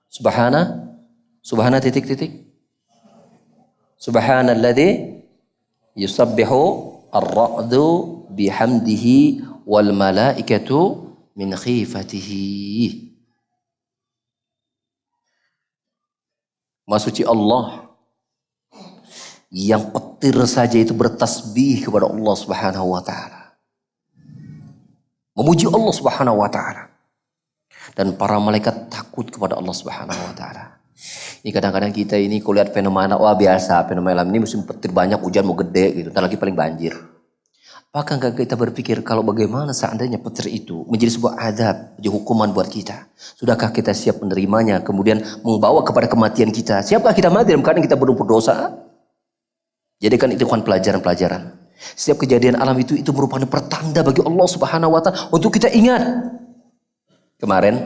Subhana titik. Subhanalladzi yusabbihu ar-ra'du bihamdihi wal malaikatu min khifatihi. Maha suci Allah yang petir saja itu bertasbih kepada Allah Subhanahu wa taala, memuji Allah Subhanahu wa taala, dan para malaikat takut kepada Allah Subhanahu wa taala. Ini kadang-kadang kita ini kalau lihat fenomena, wah biasa, fenomena ini musim petir banyak, hujan mau gede gitu, entar lagi paling banjir. Apakah enggak kita berpikir kalau bagaimana seandainya petir itu menjadi sebuah adab, menjadi hukuman buat kita? Sudahkah kita siap menerimanya, kemudian membawa kepada kematian kita? Siapkah kita mati dalam keadaan kita belum berdosa? Jadikan itu kan pelajaran-pelajaran. Setiap kejadian alam itu merupakan pertanda bagi Allah Subhanahu wa taala untuk kita ingat. Kemarin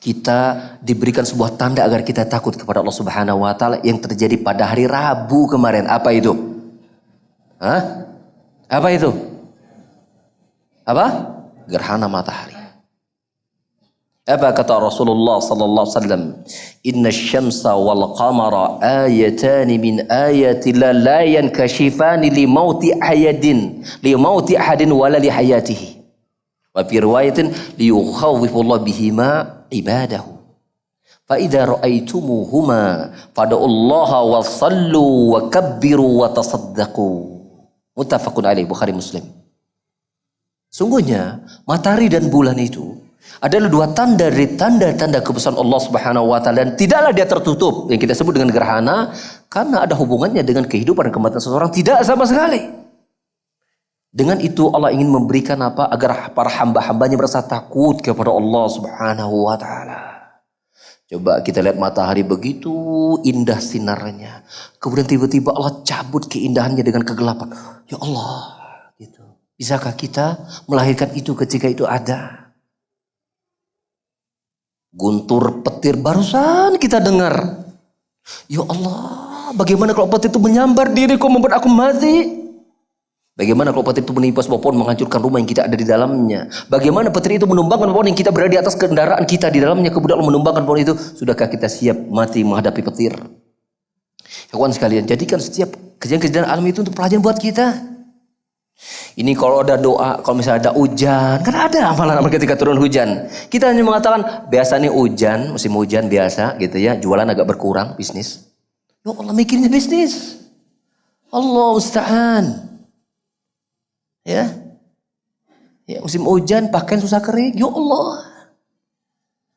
kita diberikan sebuah tanda agar kita takut kepada Allah Subhanahu wa taala yang terjadi pada hari Rabu kemarin. Apa itu? Apa itu? Apa? Gerhana matahari. Apa kata Rasulullah sallallahu alaihi wasallam? Inna syamsa wal qamara ayatani min ayati la yankashifani li mauti ahadin wala li hayatihi. Wa fi riwayatin li yukhawwifullah bihima ibadahu. Fa idza ra'aitumuhuma fad'ullaha wa sallu wa kabbiru wa tasaddaqu. Muttafaqun alaih, Bukhari Muslim. Sungguhnya matahari dan bulan itu adalah dua tanda dari tanda-tanda kebesaran Allah Subhanahu wa taala, dan tidaklah dia tertutup, yang kita sebut dengan gerhana, karena ada hubungannya dengan kehidupan dan kematian seseorang, tidak sama sekali. Dengan itu Allah ingin memberikan apa? Agar para hamba-hambanya merasa takut kepada Allah Subhanahu wa taala. Coba kita lihat matahari begitu indah sinarnya, kemudian tiba-tiba Allah cabut keindahannya dengan kegelapan. Ya Allah, gitu. Bisakah kita melahirkan itu ketika itu ada? Guntur petir barusan kita dengar. Ya Allah, bagaimana kalau petir itu menyambar diriku, membuat aku mati? Bagaimana kalau petir itu menimpa sebuah pohon, menghancurkan rumah yang kita ada di dalamnya? Bagaimana petir itu menumbangkan pohon yang kita berada di atas kendaraan kita di dalamnya, kemudian Allah menumbangkan pohon itu? Sudahkah kita siap mati menghadapi petir? Kawan sekalian, jadikan setiap kejadian-kejadian alam itu untuk pelajaran buat kita. Ini kalau ada doa, kalau misalnya ada hujan, kan ada amalan-amalan ketika turun hujan. Kita hanya mengatakan, biasa nih hujan, musim hujan biasa gitu ya, jualan agak berkurang, bisnis. Ya Allah, mikirnya bisnis. Allah musta'an. Ya, musim hujan pakaian susah kering. Ya Allah.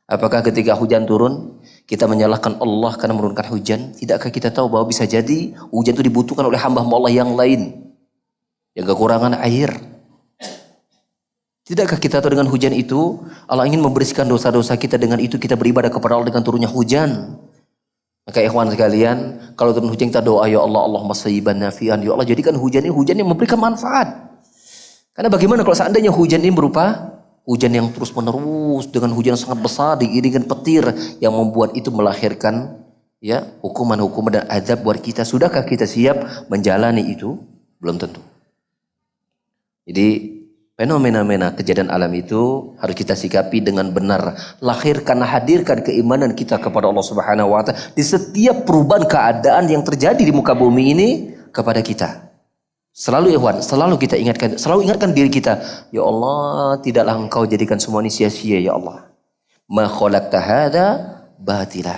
Apakah ketika hujan turun kita menyalahkan Allah karena menurunkan hujan? Tidakkah kita tahu bahwa bisa jadi hujan itu dibutuhkan oleh hamba Allah yang lain yang kekurangan air? Tidakkah kita tahu dengan hujan itu Allah ingin membersihkan dosa-dosa kita, dengan itu kita beribadah kepada Allah dengan turunnya hujan. Maka ikhwan sekalian, kalau turun hujan kita doa, ya Allah, Allahumma sayyiban nafi'an, ya Allah jadikan hujan ini hujan yang memberikan manfaat. Karena bagaimana kalau seandainya hujan ini berupa hujan yang terus menerus dengan hujan yang sangat besar diiringi petir yang membuat itu melahirkan ya hukuman-hukuman dan azab buat kita. Sudahkah kita siap menjalani itu? Belum tentu. Jadi fenomena kejadian alam itu harus kita sikapi dengan benar. Lahirkan, hadirkan keimanan kita kepada Allah Subhanahu wa Ta'ala di setiap perubahan keadaan yang terjadi di muka bumi ini kepada kita. Selalu ikhwan, selalu kita ingatkan, selalu ingatkan diri kita, ya Allah, tidaklah Engkau jadikan semua ini sia-sia, ya Allah. Ma khalaqta hadza batila.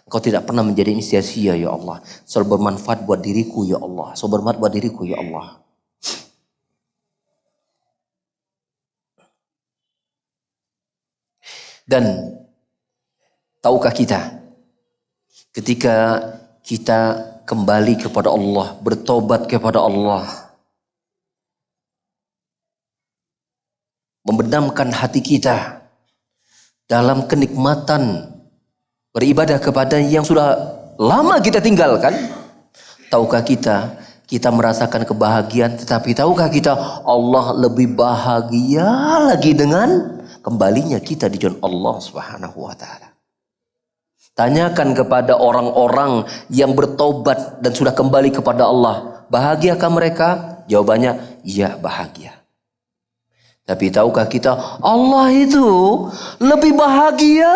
Engkau tidak pernah menjadi ini sia-sia, ya Allah. Selalu bermanfaat buat diriku, ya Allah. Selalu bermanfaat buat diriku, ya Allah. Dan tahukah kita ketika kita kembali kepada Allah, bertobat kepada Allah, membenamkan hati kita dalam kenikmatan beribadah kepada yang sudah lama kita tinggalkan, tahukah kita merasakan kebahagiaan, tetapi tahukah kita Allah lebih bahagia lagi dengan kembalinya kita di jalan Allah Subhanahu wa Ta'ala. Tanyakan kepada orang-orang yang bertobat dan sudah kembali kepada Allah, bahagiakah mereka? Jawabannya, iya bahagia. Tapi tahukah kita Allah itu lebih bahagia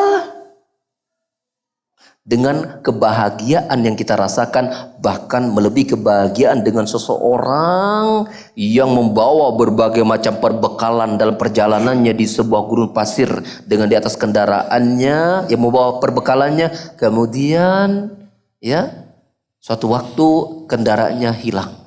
dengan kebahagiaan yang kita rasakan, bahkan melebihi kebahagiaan dengan seseorang yang membawa berbagai macam perbekalan dalam perjalanannya di sebuah gurun pasir dengan di atas kendaraannya yang membawa perbekalannya, kemudian ya suatu waktu kendaraannya hilang.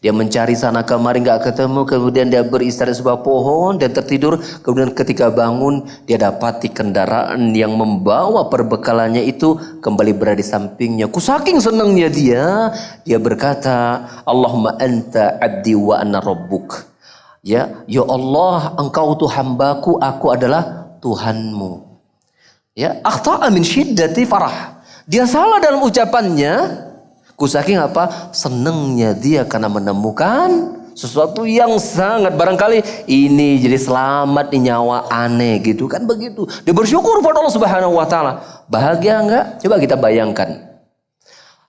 Dia mencari sana kemari nggak ketemu, kemudian dia beristirahat di sebuah pohon dan tertidur. Kemudian ketika bangun dia dapati kendaraan yang membawa perbekalannya itu kembali berada di sampingnya. Saking senangnya dia berkata, Allahumma anta abdi wa anna rabbuk. Ya Allah, engkau tuh hambaku, aku adalah Tuhanmu. Ya, akhta'a min syiddati farah. Dia salah dalam ucapannya. Saking apa? Senengnya dia karena menemukan sesuatu yang sangat barangkali ini jadi selamat di nyawa aneh gitu kan begitu. Dia bersyukur pada Allah Subhanahu wa Ta'ala. Bahagia enggak? Coba kita bayangkan.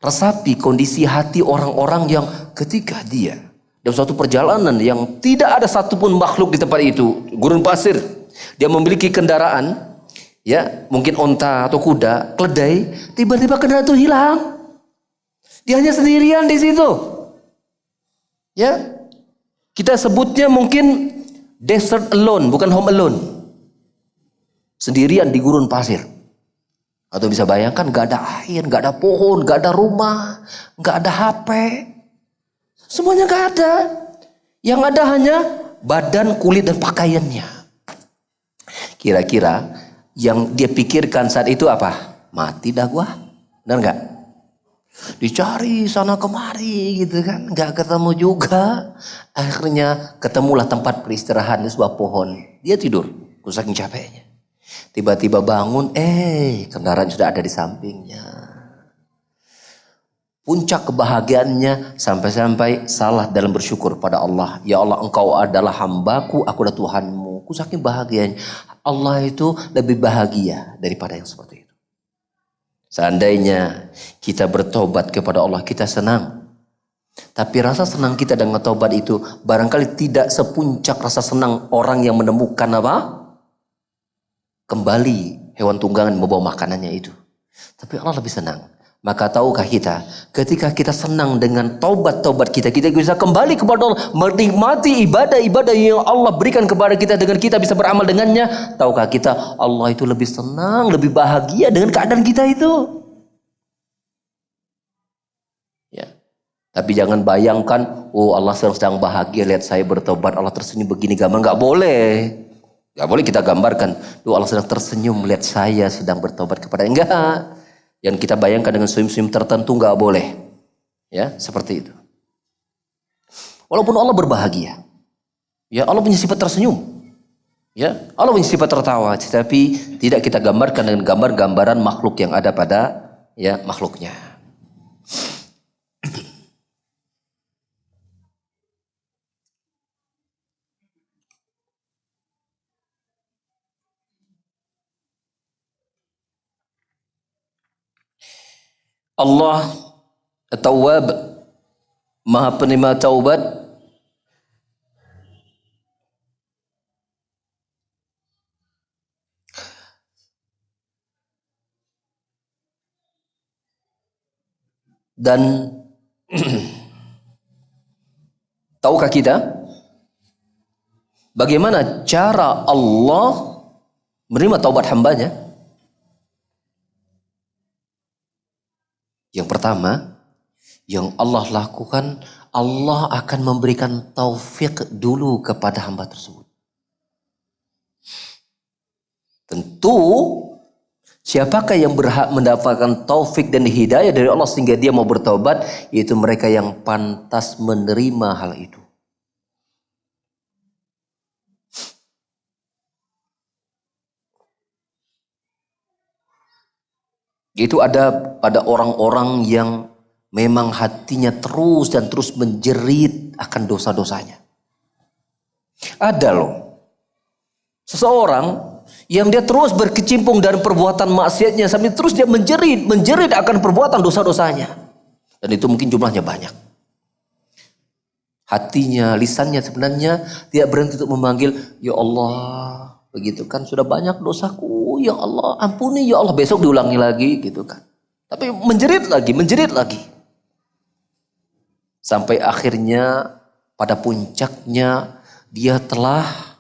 Resapi kondisi hati orang-orang yang ketika dia dalam suatu perjalanan yang tidak ada satupun makhluk di tempat itu, gurun pasir, dia memiliki kendaraan, ya mungkin onta atau kuda, keledai, tiba-tiba kendaraan itu hilang. Dia hanya sendirian di situ. Ya. Kita sebutnya mungkin desert alone, bukan home alone. Sendirian di gurun pasir. Atau bisa bayangkan gak ada air, gak ada pohon, gak ada rumah, gak ada HP. Semuanya gak ada. Yang ada hanya badan, kulit, dan pakaiannya. Kira-kira yang dia pikirkan saat itu apa? Mati dah gua. Benar gak? Dicari sana kemari gitu kan, nggak ketemu juga. Akhirnya ketemulah tempat peristirahatan di sebuah pohon. Dia tidur, saking capeknya. Tiba-tiba bangun, kendaraan sudah ada di sampingnya. Puncak kebahagiaannya sampai-sampai salah dalam bersyukur pada Allah. Ya Allah, engkau adalah hambaku, aku adalah Tuhanmu. Saking bahagianya. Allah itu lebih bahagia daripada yang seperti itu. Seandainya kita bertobat kepada Allah, kita senang. Tapi rasa senang kita dengan tobat itu barangkali tidak sepuncak rasa senang orang yang menemukan apa? Kembali hewan tunggangan membawa makanannya itu. Tapi Allah lebih senang. Maka tahukah kita, ketika kita senang dengan tobat-tobat kita bisa kembali kepada Allah, menikmati ibadah-ibadah yang Allah berikan kepada kita dengan kita bisa beramal dengannya. Tahukah kita, Allah itu lebih senang, lebih bahagia dengan keadaan kita itu. Ya. Tapi jangan bayangkan, Allah sedang bahagia lihat saya bertobat, Allah tersenyum begini gampang. Nggak boleh. Nggak boleh kita gambarkan, Allah sedang tersenyum melihat saya sedang bertobat kepada enggak. Yang kita bayangkan dengan senyum-senyum tertentu nggak boleh, ya seperti itu. Walaupun Allah berbahagia, Ya, Allah punya sifat tersenyum. Ya, Allah punya sifat tertawa, tetapi tidak kita gambarkan dengan gambar-gambaran makhluk yang ada pada ya makhluknya. Allah At-Tawwab, Maha penerima taubat, dan tahukah kita bagaimana cara Allah menerima taubat hambanya? Yang pertama, yang Allah lakukan, Allah akan memberikan taufik dulu kepada hamba tersebut. Tentu, siapakah yang berhak mendapatkan taufik dan hidayah dari Allah sehingga dia mau bertaubat? Yaitu mereka yang pantas menerima hal itu. Itu ada pada orang-orang yang memang hatinya terus dan terus menjerit akan dosa-dosanya. Ada loh seseorang yang dia terus berkecimpung dari perbuatan maksiatnya sambil terus dia menjerit akan perbuatan dosa-dosanya. Dan itu mungkin jumlahnya banyak. Hatinya, lisannya sebenarnya tidak berhenti untuk memanggil, ya Allah, begitu kan, sudah banyak dosaku, ya Allah, ampuni ya Allah, besok diulangi lagi gitu kan. Tapi menjerit lagi. Sampai akhirnya pada puncaknya dia telah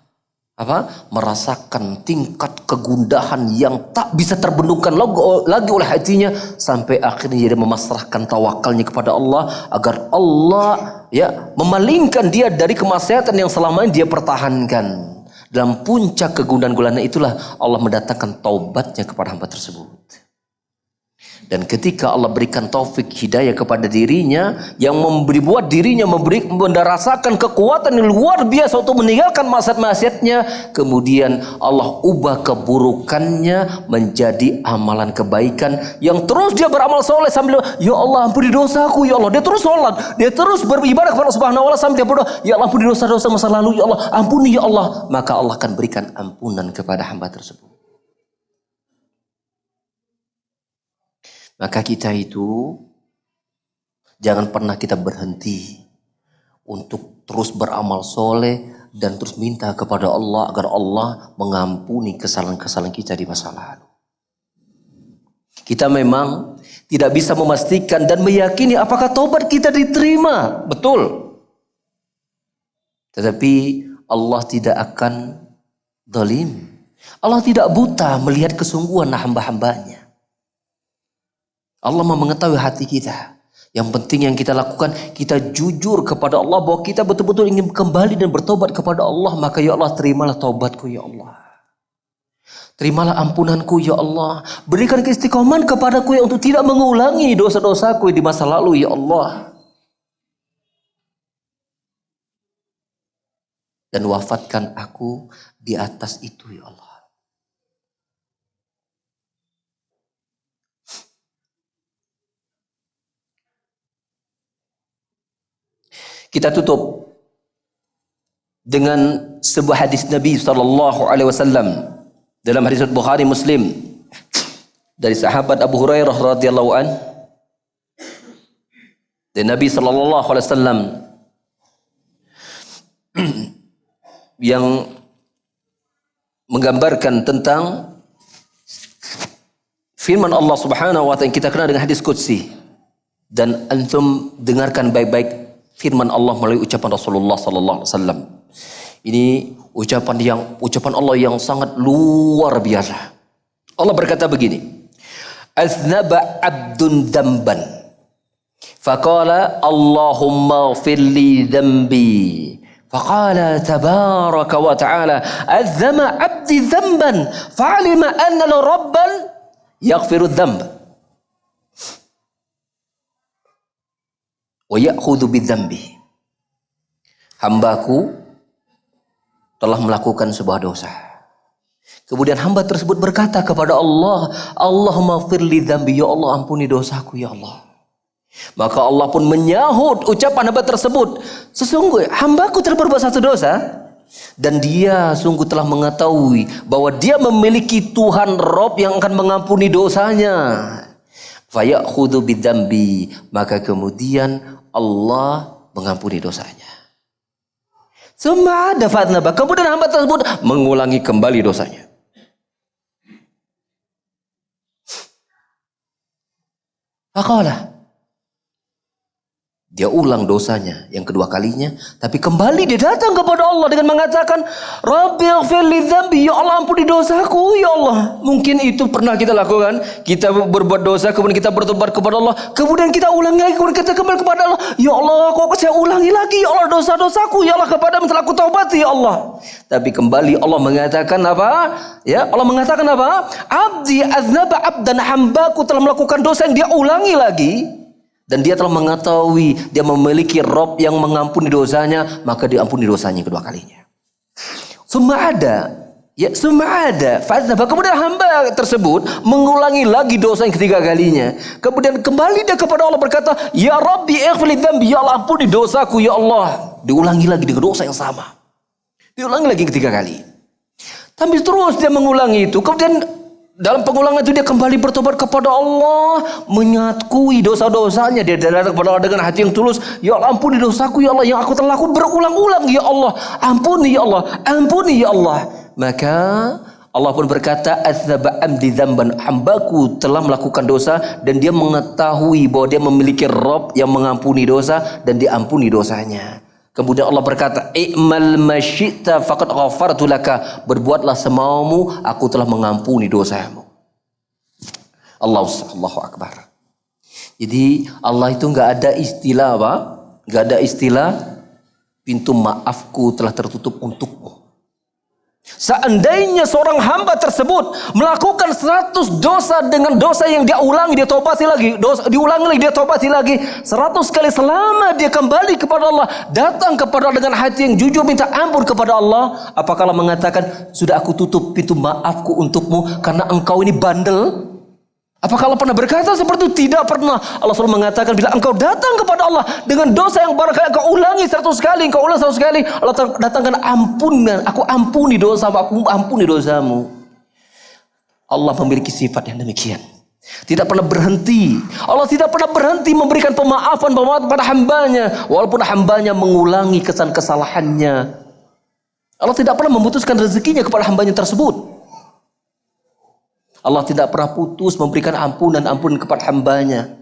merasakan tingkat kegundahan yang tak bisa terbendungkan lagi oleh hatinya, sampai akhirnya dia memasrahkan tawakalnya kepada Allah agar Allah ya memalingkan dia dari kemaksiatan yang selama ini dia pertahankan. Dalam puncak kegundahan gulana itulah Allah mendatangkan taubatnya kepada hamba tersebut. Dan ketika Allah berikan taufik hidayah kepada dirinya, yang membuat dirinya merasakan kekuatan yang luar biasa untuk meninggalkan maksiat-maksiatnya, kemudian Allah ubah keburukannya menjadi amalan kebaikan, yang terus dia beramal soleh sambil, ya Allah ampuni dosaku ya Allah. Dia terus sholat, dia terus beribadah kepada Allah Subhanahu wa Ta'ala sambil dia berdoa, ya Allah ampuni dosa-dosa masa lalu ya Allah, ampuni ya Allah. Maka Allah akan berikan ampunan kepada hamba tersebut. Maka kita itu jangan pernah kita berhenti untuk terus beramal soleh dan terus minta kepada Allah agar Allah mengampuni kesalahan-kesalahan kita di masa lalu. Kita memang tidak bisa memastikan dan meyakini apakah taubat kita diterima. Betul. Tetapi Allah tidak akan zalim. Allah tidak buta melihat kesungguhan hamba-hambanya. Allah mengetahui hati kita. Yang penting yang kita lakukan, kita jujur kepada Allah bahwa kita betul-betul ingin kembali dan bertobat kepada Allah. Maka ya Allah, terimalah taubatku ya Allah. Terimalah ampunanku ya Allah. Berikan keistiqomahan kepadaku ya untuk tidak mengulangi dosa-dosaku di masa lalu ya Allah. Dan wafatkan aku di atas itu ya Allah. Kita tutup dengan sebuah hadis Nabi SAW dalam hadis Bukhari Muslim dari sahabat Abu Hurairah radhiyallahu an. Dan Nabi SAW yang menggambarkan tentang firman Allah Subhanahu wa Ta'ala yang kita kenal dengan hadis qudsi. Dan antum dengarkan baik-baik firman Allah melalui ucapan Rasulullah sallallahu alaihi wasallam. Ini ucapan Allah yang sangat luar biasa. Allah berkata begini, "Aznaba 'abdun dzamban, faqala Allahumma ighfir li dzambi." Faqala tabaraka wa ta'ala, "Azzama 'abdi dzamban, fa'alima anna lahu rabban yaghfiru dzamba." wa ya'khudhu bidzambi. Hambaku telah melakukan sebuah dosa. Kemudian hamba tersebut berkata kepada Allah, Allahumma firli dzambi, ya Allah ampuni dosaku ya Allah. Maka Allah pun menyahut ucapan hamba tersebut, sesungguhnya hambaku telah berbuat satu dosa, dan dia sungguh telah mengetahui bahwa dia memiliki Tuhan Rob yang akan mengampuni dosanya. Fayakhudhu bidzambi, maka kemudian Allah mengampuni dosanya. Summa dafatnaba, kemudian hamba tersebut mengulangi kembali dosanya. Faqala, dia ulang dosanya yang kedua kalinya, tapi kembali dia datang kepada Allah dengan mengatakan, Rabbighfir li dzambi, ya Allah ampuni dosaku ya Allah. Mungkin itu pernah kita lakukan, kita berbuat dosa kemudian kita bertobat kepada Allah, kemudian kita ulangi lagi, kemudian kita kembali kepada Allah, ya Allah kok saya ulangi lagi ya Allah dosa-dosaku ya Allah, kepadamu telah aku taubati ya Allah. Tapi kembali Allah mengatakan apa? Ya, Allah mengatakan apa? Abdi aznaba abdan, hambaku telah melakukan dosa yang dia ulangi lagi. Dan dia telah mengetahui dia memiliki Rob yang mengampuni dosanya, maka diampuni dosanya kedua kalinya. Summa ada. Kemudian hamba tersebut mengulangi lagi dosa yang ketiga kalinya. Kemudian kembali dia kepada Allah berkata, Ya Rabbi ighfir li dzambi, ya Allah ampuni dosaku ya Allah. Diulangi lagi dengan dosa yang sama. Diulangi lagi ketiga kali. Tapi terus dia mengulangi itu. Kemudian dalam pengulangan itu dia kembali bertobat kepada Allah, menyakui dosa-dosanya. Dia datang kepada Allah dengan hati yang tulus. Ya Allah ampuni dosaku ya Allah yang aku telah lakukan berulang-ulang ya Allah. Ampuni ya Allah, ampuni ya Allah. Maka Allah pun berkata, Aznaba amdi dzamban, hambaku telah melakukan dosa dan dia mengetahui bahwa dia memiliki Rabb yang mengampuni dosa dan diampuni dosanya. Kemudian Allah berkata, I'mal masyi'ta faqad ghafartu laka, berbuatlah semaumu, aku telah mengampuni dosamu. Allahu Akbar. Jadi Allah itu enggak ada istilah apa? Enggak ada istilah pintu maafku telah tertutup untukmu. Seandainya seorang hamba tersebut melakukan 100 dosa dengan dosa yang dia ulangi, dia tobati lagi, diulangi lagi, dia tobati lagi 100 kali, selama dia kembali kepada Allah, datang kepada Allah dengan hati yang jujur, minta ampun kepada Allah, apakah Allah mengatakan, sudah aku tutup pintu maafku untukmu karena engkau ini bandel? Apakah Allah pernah berkata seperti itu? Tidak pernah. Allah selalu mengatakan, bila engkau datang kepada Allah dengan dosa yang barangkali engkau ulangi 100 kali, engkau ulang 100 kali, Allah datangkan ampunan. Aku ampuni dosamu, aku ampuni dosamu. Allah memiliki sifat yang demikian. Tidak pernah berhenti. Allah tidak pernah berhenti memberikan pemaafan pada hambanya, walaupun hambanya mengulangi kesalahannya. Allah tidak pernah memutuskan rezekinya kepada hambanya tersebut. Allah tidak pernah putus memberikan ampunan kepada hambanya.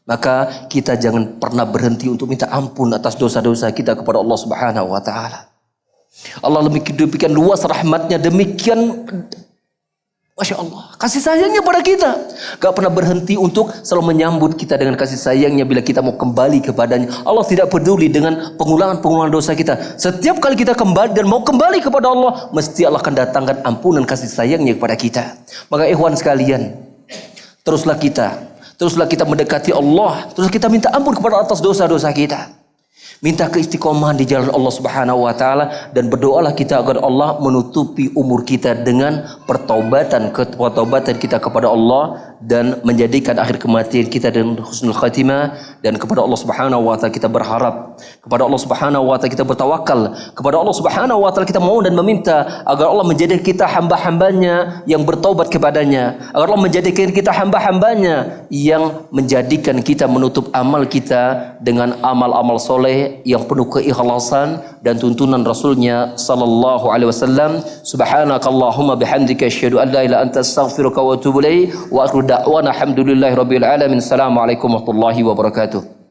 Maka kita jangan pernah berhenti untuk minta ampun atas dosa-dosa kita kepada Allah Subhanahu wa taala. Allah demikian luas rahmatnya, demikian Masya Allah, kasih sayangnya pada kita. Gak pernah berhenti untuk selalu menyambut kita dengan kasih sayangnya bila kita mau kembali kepadanya. Allah tidak peduli dengan pengulangan dosa kita. Setiap kali kita kembali dan mau kembali kepada Allah, mesti Allah akan datangkan ampunan kasih sayangnya kepada kita. Maka ikhwan sekalian, teruslah kita mendekati Allah. Teruslah kita minta ampun kepada atas dosa-dosa kita. Minta keistiqomahan di jalan Allah Subhanahu wa taala, dan berdoalah kita agar Allah menutupi umur kita dengan pertaubatan kita kepada Allah, dan menjadikan akhir kematian kita dengan husnul khatimah. Dan kepada Allah Subhanahu wa taala kita berharap, kepada Allah Subhanahu wa taala kita bertawakal, kepada Allah Subhanahu wa taala kita mohon dan meminta agar Allah menjadikan kita hamba-hambanya yang bertaubat kepadanya, agar Allah menjadikan kita hamba-hambanya yang menjadikan kita menutup amal kita dengan amal-amal soleh yang penuh keikhlasan dan tuntunan Rasulnya sallallahu alaihi wasallam. Subhanakallahumma bihamdika asyhadu an la ilaha illa anta astaghfiruka wa atubu ilaik. Wa akhiru da'wana alhamdulillahi rabbil alamin. Assalamualaikum warahmatullahi wabarakatuh.